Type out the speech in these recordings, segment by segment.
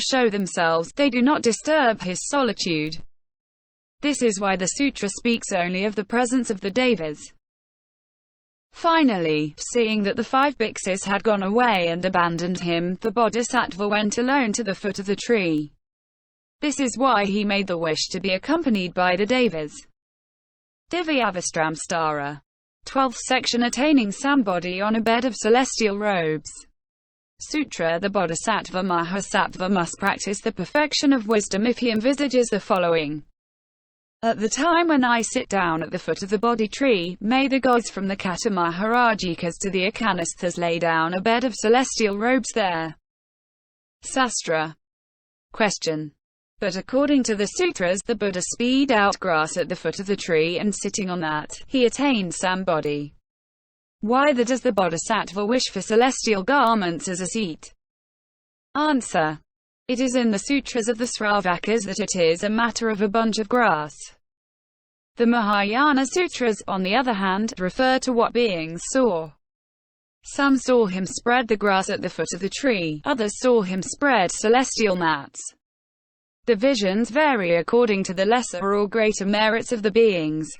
show themselves, they do not disturb his solitude. This is why the sutra speaks only of the presence of the devas. Finally, seeing that the 5 bhikkhus had gone away and abandoned him, the bodhisattva went alone to the foot of the tree. This is why he made the wish to be accompanied by the devas. Divyavastramstara. 12th section, attaining sambodhi on a bed of celestial robes. Sutra. The bodhisattva Mahasattva must practice the perfection of wisdom if he envisages the following. At the time when I sit down at the foot of the Bodhi tree, may the gods from the Katamaharājikas to the Akanisthas lay down a bed of celestial robes there. Sastra. Question. But according to the sutras, the Buddha spread out grass at the foot of the tree, and sitting on that, he attained sambodhi. Why does the bodhisattva wish for celestial garments as a seat? Answer. It is in the sutras of the Sravakas that it is a matter of a bunch of grass. The Mahayana sutras, on the other hand, refer to what beings saw. Some saw him spread the grass at the foot of the tree, others saw him spread celestial mats. The visions vary according to the lesser or greater merits of the beings.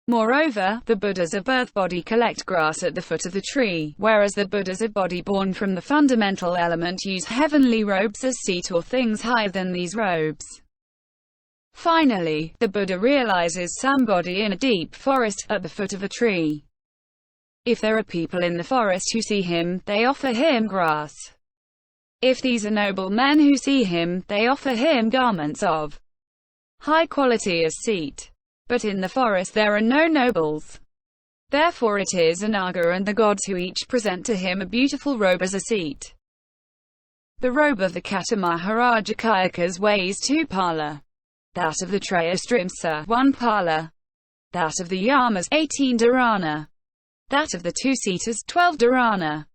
Moreover, the Buddhas of earth body collect grass at the foot of the tree, whereas the Buddhas of body born from the fundamental element use heavenly robes as seat or things higher than these robes. Finally, the Buddha realizes sambodhi in a deep forest, at the foot of a tree. If there are people in the forest who see him, they offer him grass. If these are noble men who see him, they offer him garments of high quality as seat. But in the forest there are no nobles. Therefore it is Anaga and the gods who each present to him a beautiful robe as a seat. The robe of the Katamaharājikas weighs 2 pala. That of the Trayastrimsa, 1 pala. That of the Yamas, 18 dharana. That of the 2 Sitas, 12 dharana.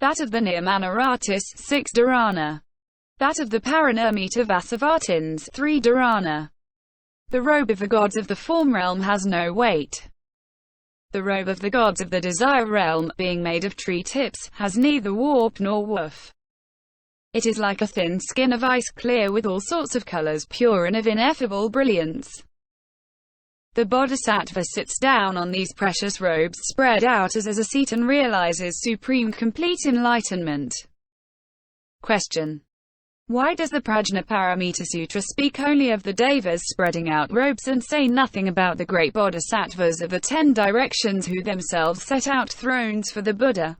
That of the Nirmanaratis, 6 dharana. That of the Parinirmita Vasavātins, 3 dharana. The robe of the gods of the form realm has no weight. The robe of the gods of the desire realm, being made of tree tips, has neither warp nor woof. It is like a thin skin of ice, clear with all sorts of colors, pure and of ineffable brilliance. The bodhisattva sits down on these precious robes spread out as a seat and realizes supreme complete enlightenment. Question. Why does the Prajnaparamita Sutra speak only of the devas spreading out robes and say nothing about the great bodhisattvas of the 10 directions who themselves set out thrones for the Buddha?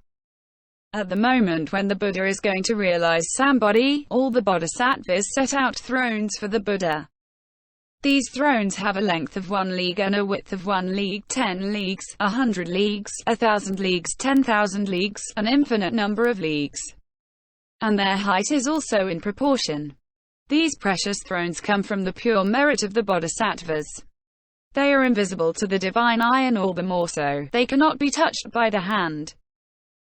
At the moment when the Buddha is going to realize sambodhi, all the bodhisattvas set out thrones for the Buddha. These thrones have a length of 1 league and a width of 1 league, 10 leagues, 100 leagues, 1,000 leagues, 10,000 leagues, an infinite number of leagues. And their height is also in proportion. These precious thrones come from the pure merit of the bodhisattvas. They are invisible to the divine eye, and all the more so, they cannot be touched by the hand.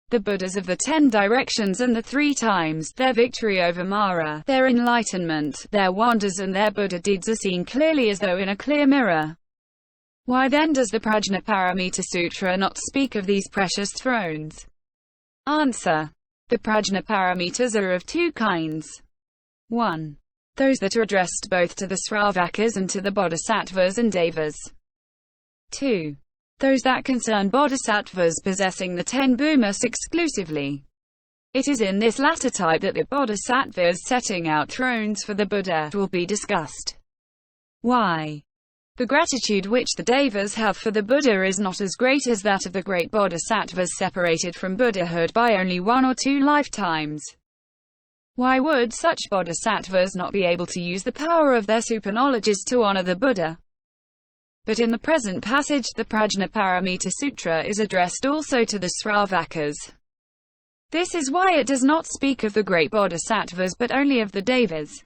The Buddhas of the 10 directions and the 3 times, their victory over Mara, their enlightenment, their wonders and their Buddha deeds are seen clearly as though in a clear mirror. Why then does the Prajnaparamita Sutra not speak of these precious thrones? Answer. The Prajnaparamitas are of 2 kinds. 1. Those that are addressed both to the Sravakas and to the Bodhisattvas and Devas. 2. Those that concern Bodhisattvas possessing the 10 bhumas exclusively. It is in this latter type that the Bodhisattvas setting out thrones for the Buddha will be discussed. Why? The gratitude which the Devas have for the Buddha is not as great as that of the great Bodhisattvas separated from Buddhahood by only 1 or 2 lifetimes. Why would such Bodhisattvas not be able to use the power of their superknowledges to honor the Buddha? But in the present passage, the Prajnaparamita Sutra is addressed also to the Sravakas. This is why it does not speak of the great Bodhisattvas but only of the Devas.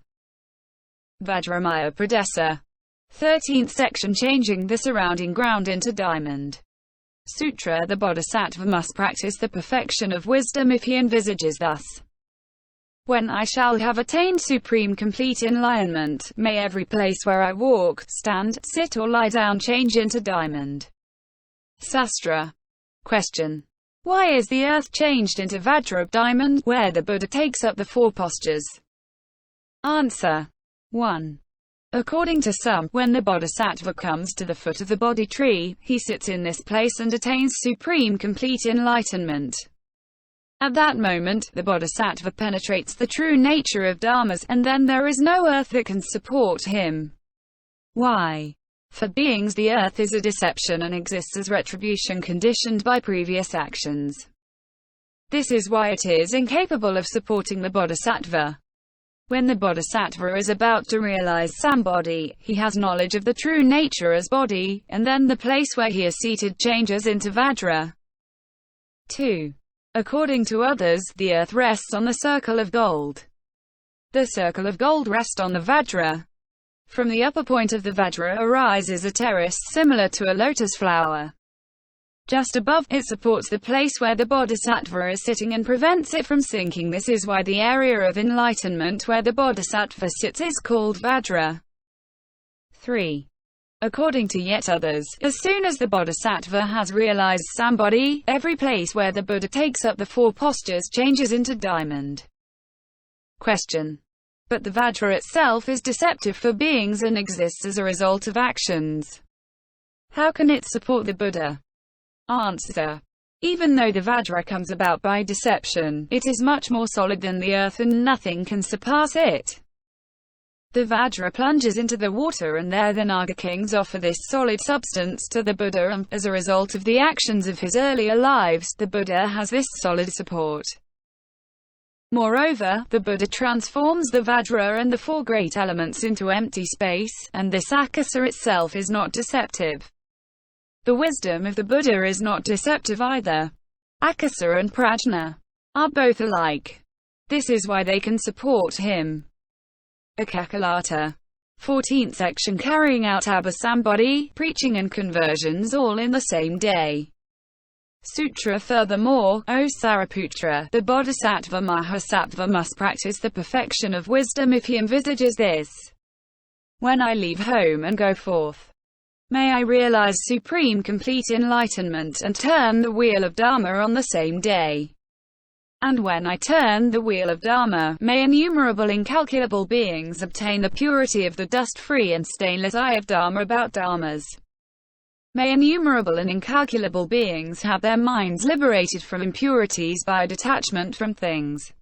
Vajramaya Pradesa. 13th section, changing the surrounding ground into diamond. Sutra. The Bodhisattva must practice the perfection of wisdom if he envisages thus. When I shall have attained supreme complete enlightenment, may every place where I walk, stand, sit or lie down change into diamond. Sastra. Question. Why is the earth changed into Vajra diamond, where the Buddha takes up the 4 postures? Answer. 1. According to some, when the bodhisattva comes to the foot of the Bodhi tree, he sits in this place and attains supreme complete enlightenment. At that moment, the bodhisattva penetrates the true nature of dharmas, and then there is no earth that can support him. Why? For beings the earth is a deception and exists as retribution conditioned by previous actions. This is why it is incapable of supporting the bodhisattva. When the bodhisattva is about to realize sambodhi, he has knowledge of the true nature as bodhi, and then the place where he is seated changes into vajra. 2. According to others, the earth rests on the circle of gold. The circle of gold rests on the vajra. From the upper point of the vajra arises a terrace similar to a lotus flower. Just above, it supports the place where the bodhisattva is sitting and prevents it from sinking. This is why the area of enlightenment where the bodhisattva sits is called vajra. 3. According to yet others, as soon as the bodhisattva has realized sambodhi, every place where the Buddha takes up the 4 postures changes into diamond. Question. But the vajra itself is deceptive for beings and exists as a result of actions. How can it support the Buddha? Answer. Even though the vajra comes about by deception, it is much more solid than the earth and nothing can surpass it. The vajra plunges into the water and there the Naga kings offer this solid substance to the Buddha, and, as a result of the actions of his earlier lives, the Buddha has this solid support. Moreover, the Buddha transforms the vajra and the 4 great elements into empty space, and this akasa itself is not deceptive. The wisdom of the Buddha is not deceptive either. Akasa and prajna are both alike. This is why they can support him. Akakalata. 14th section. Carrying out abhisambodhi, preaching and conversions all in the same day. Sutra. Furthermore, O Sariputra, the bodhisattva mahasattva must practice the perfection of wisdom if he envisages this. When I leave home and go forth, may I realize supreme complete enlightenment and turn the wheel of dharma on the same day. And when I turn the wheel of dharma, may innumerable incalculable beings obtain the purity of the dust-free and stainless eye of dharma about dharmas. May innumerable and incalculable beings have their minds liberated from impurities by detachment from things.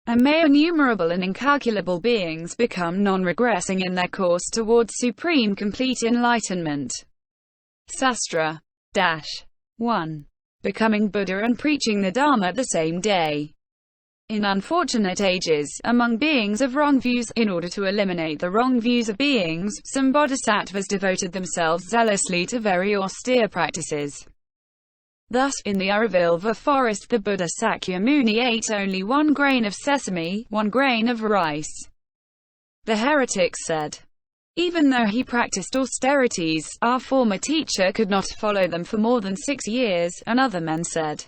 And may innumerable and incalculable beings become non-regressing in their course towards supreme complete enlightenment. Sastra. 1. Becoming Buddha and preaching the Dharma the same day. In unfortunate ages, among beings of wrong views, in order to eliminate the wrong views of beings, some bodhisattvas devoted themselves zealously to very austere practices. Thus, in the uruvilva forest the Buddha Sakyamuni ate only 1 grain of sesame, 1 grain of rice. The heretics said, even though he practiced austerities, our former teacher could not follow them for more than 6 years, and other men said,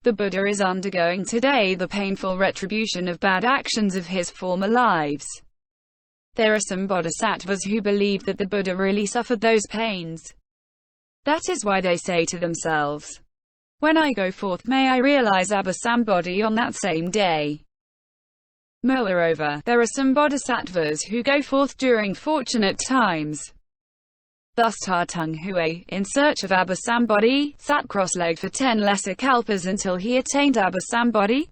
the Buddha is undergoing today the painful retribution of bad actions of his former lives. There are some bodhisattvas who believe that the Buddha really suffered those pains. That is why they say to themselves, when I go forth, may I realize abhisambodhi on that same day. Moreover, there are some bodhisattvas who go forth during fortunate times. Thus ta-t'ong-houei, in search of abhisambodhi, sat cross-legged for 10 lesser kalpas until he attained abhisambodhi.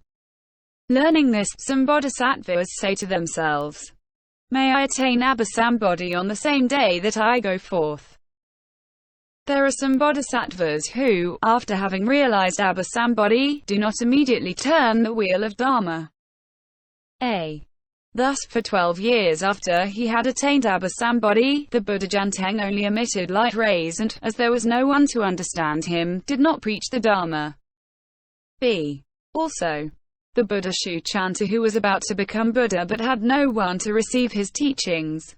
Learning this, some bodhisattvas say to themselves, may I attain abhisambodhi on the same day that I go forth. There are some bodhisattvas who, after having realized abhisambodhi, do not immediately turn the wheel of dharma. Thus, for 12 years after he had attained abhisambodhi, the Buddha Janteng only emitted light rays and, as there was no one to understand him, did not preach the dharma. Also, the Buddha Shuchanta, who was about to become Buddha but had no one to receive his teachings,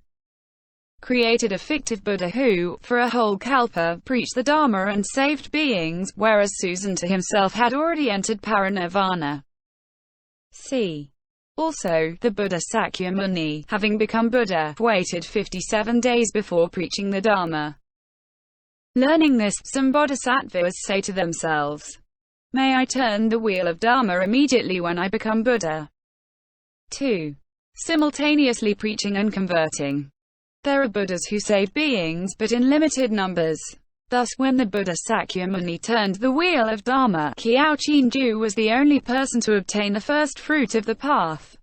created a fictive Buddha who, for a whole kalpa, preached the Dharma and saved beings, whereas Susanta himself had already entered parinirvana. Also, the Buddha Sakyamuni, having become Buddha, waited 57 days before preaching the Dharma. Learning this, some bodhisattvas say to themselves, may I turn the wheel of Dharma immediately when I become Buddha. 2. simultaneously preaching and converting. There are Buddhas who save beings, but in limited numbers. Thus, when the Buddha Sakyamuni turned the wheel of Dharma, Qiao Qinju was the only person to obtain the first fruit of the path.